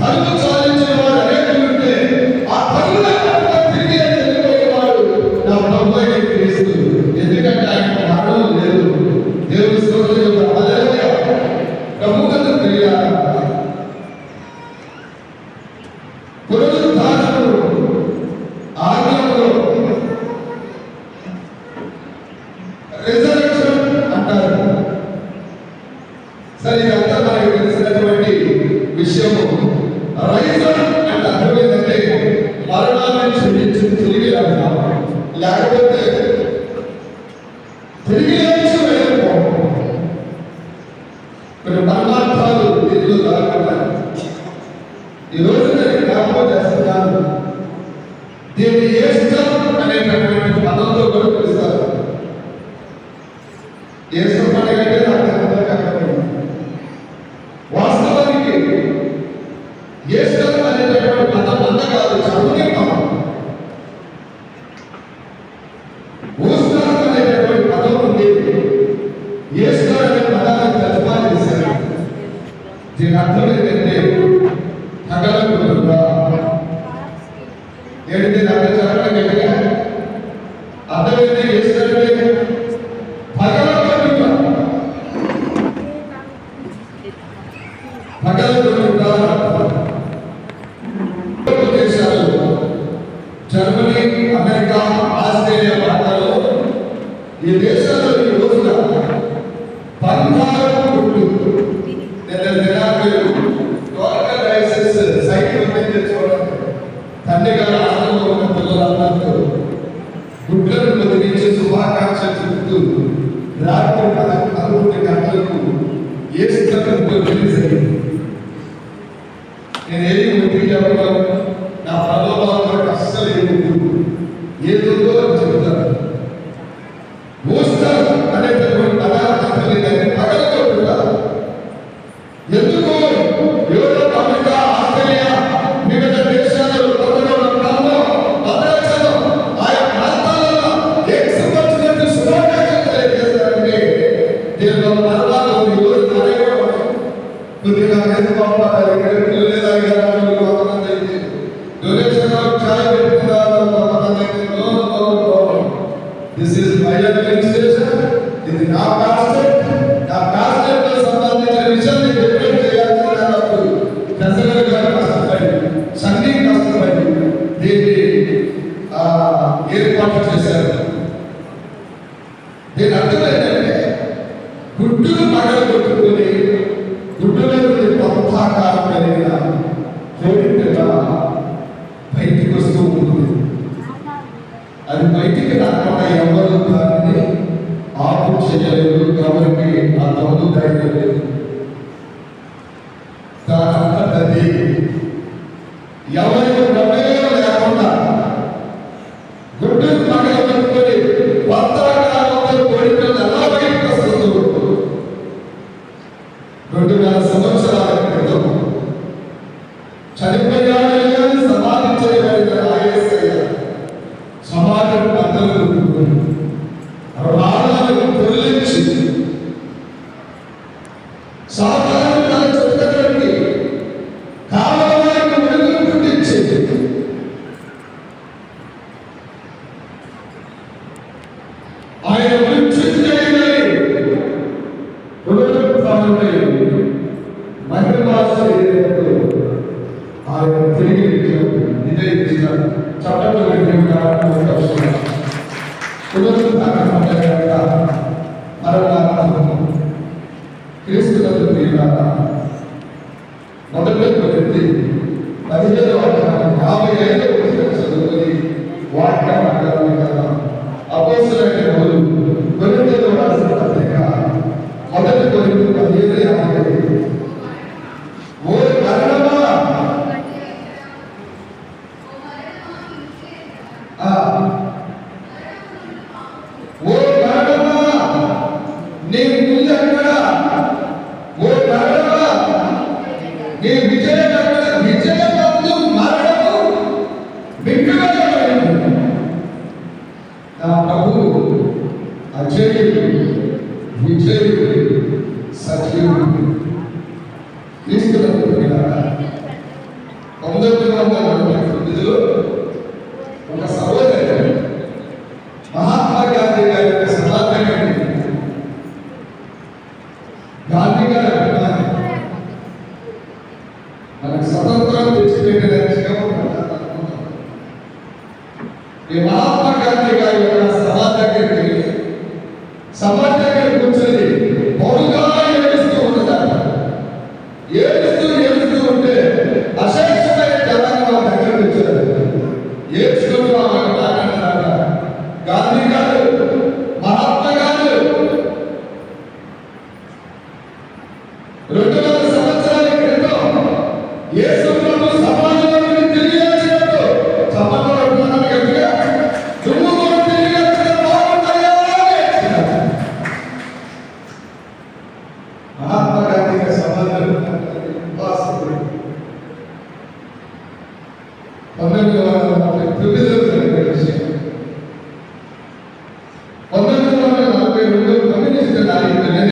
తల్లు చాలించిన వాడు అనేకులు ఉంటే ఆ తల్లుల తిరిగి వెళ్ళిపోయేవాడు నా ప్రభు అయిన క్రీస్తు. ఎందుకంటే ఆయన మరణం లేదు. దేవుని స్తోత్రం. హల్లెలూయా. ప్రభువుకు ప్రియులారా, పునరుద్ధానము ఆజ్ఞలో రిజర్వేషన్ అంటారు. సరే, ఇదంతా మనకు తెలిసినటువంటి విషయము. రైజర్ అంటే అర్థం ఏంటంటే మరణాన్ని క్షమించి తిరిగి రావడం, లేకపోతే తిరిగి లేచి వెళ్ళిపోవడం. కొన్ని పరమార్థాలు దీనిలో దాగున్నాయి. ఈరోజు నేను జ్ఞాపకం చేస్తున్నాను. దీన్ని ఏస్టర్ అనేటటువంటి పదంతో కూడా పిలుస్తారు. ఏస్టర్ పండుగ అంటే నాకు అర్థమైంది. వాస్తవానికి ఏస్టర్ అనేటటువంటి పదం అంత కాదు, చదువుని పదం. ఓస్టర్ అనేటటువంటి పదం ఉంది. ఏస్టర్ అనే పదాన్ని తర్జుమా చేశారు. దీని అర్థం ఏంటంటే తగలకుండా. ఏంటి నాకు చెప్పడం గట్టిగా అర్థమైంది. ఏస్టర్ అంటే పగలకుండా. దేశాలు జర్మనీ, అమెరికా, ఆస్ట్రేలియా ప్రాంతాల్లో ఈ దేశాల్లో ఈ రోజున 16 గుడ్లు సైకిల్ తెచ్చుకోవడం తండ్రి గారు ఆనందంలో ఉన్న పిల్లలందరితో గుడ్లను పొదిగించి శుభాకాంక్షలు చెబుతూ రాత్రి 11 గంటలకు ఏ స్థలంతో రిలీజ్ అయింది. నేనేది ఒత్తిడి చెప్పగలను. నా ప్రలోభాలతో అస్సలు ఏదో చెబుతాను. ఓస్టర్ అనేటటువంటి పదార్థం లేదని పగలగొట్టుగా. ఎందుకు యూరోప్, అమెరికా, ఆస్ట్రేలియా, వివిధ దేశాలు, ఆయా ప్రాంతాలలో ఏకసంవత్సరం శుభాకాంక్షలు తెలియజేస్తారంటే దీనిలో మరణాలు కొద్దిగా This is my administration. ఇది నా పాస్టర్. నా పాస్టర్తో సంబంధించిన విషయాన్ని డిపెండ్ చేయాల్సినప్పుడు ప్రజలు గారు కష్టపడి, సంఘం కష్టపడి దీన్ని ఏర్పాటు చేశారు. దీని అర్థం ఏంటంటే గుడ్డును పగలు కొట్టుకుని గుడ్డు మీద పంపాకారం కలిగిన కోరిక బయటికి వస్తూ ఉంటుంది. అది బయటికి రాకుండా ఎవరు దాన్ని ఆపు చేయలేదు. కాబట్టి ఆ తమ్ముడు ధైర్యం లేదు. దానంతది ఎవరి ప్రమేయం లేకుండా గుడ్డు పగలు పెట్టుకొని పంపాకారంతో కోరికలు ఎలా బయటకు వస్తుందో 2000 సంవత్సరాల క్రితం చనిపోయాడని సమాధి చేయబడిన యేసయ్య సమాజం పద్ధతులు రాళ్ళను తొలగించి సాధారణ చెప్తానికి కావాలని వెలుగు పుట్టించేది. ఆయన మృత్యుంజయుడై పునరుత్థానుడై మహిమా శరీరంతో ఆయన తిరిగి ఇదే చట్టంలో పునరుత్థాన పండుగ మరణానంతరము క్రీస్తునందు ప్రియులారా, మొదటి కొరింథీ 15వ అధ్యాయం 55వ వచనం చదువుకొని వాక్యం మాట్లాడాలి కదా. అపోస్తలుడైన పౌలు కొరింథీయులకు రాసిన పత్రిక మొదటి కొరింథీ 15:55. ఓ మరణమా, ఓ మరణమా నీ ముందు ఎక్కడ? ఓ మరణమా నీ విజయం ఎక్కడ? విజయమందు మరణము మింగివేయబడింది. నా ప్రభువు అజేయుడు, విజయుడు, సజీవుడు. క్రీస్తునందు ప్రియులారా, 1949లో ఒక సహోదరి మహాత్మా గాంధీ గారి యొక్క సమాధానం గాంధీ గారి అభిమాని మనకు స్వతంత్రం తెచ్చిపెట్టినట్టుగా ఈ మహాత్మా గాంధీ గారి యొక్క సమాధి దగ్గరికి వెళ్ళి సమాధి దగ్గర కూర్చొని పౌరుగా ఏడుస్తూ ఉన్నదాట. ఏడుస్తూ ఉంటే అశేషమైన జనాన్ని వాళ్ళ దగ్గర వచ్చారు. ఏడ్చుకుంటూ ఆమె మాట్లాడినాక గాంధీ గారు, మహాత్మా గారు 200 సంవత్సరాల క్రితం యేసు ప్రభు సమాజంలోకి తిరిగి వచ్చినట్టు సమాజంలో ఉంటున్నాను గట్టిగా నువ్వు కూడా తిరిగి వచ్చిన బాగుంటాయా అని మహాత్మా గాంధీ గారి సమాజంలో 1949 జరిగిన విషయం.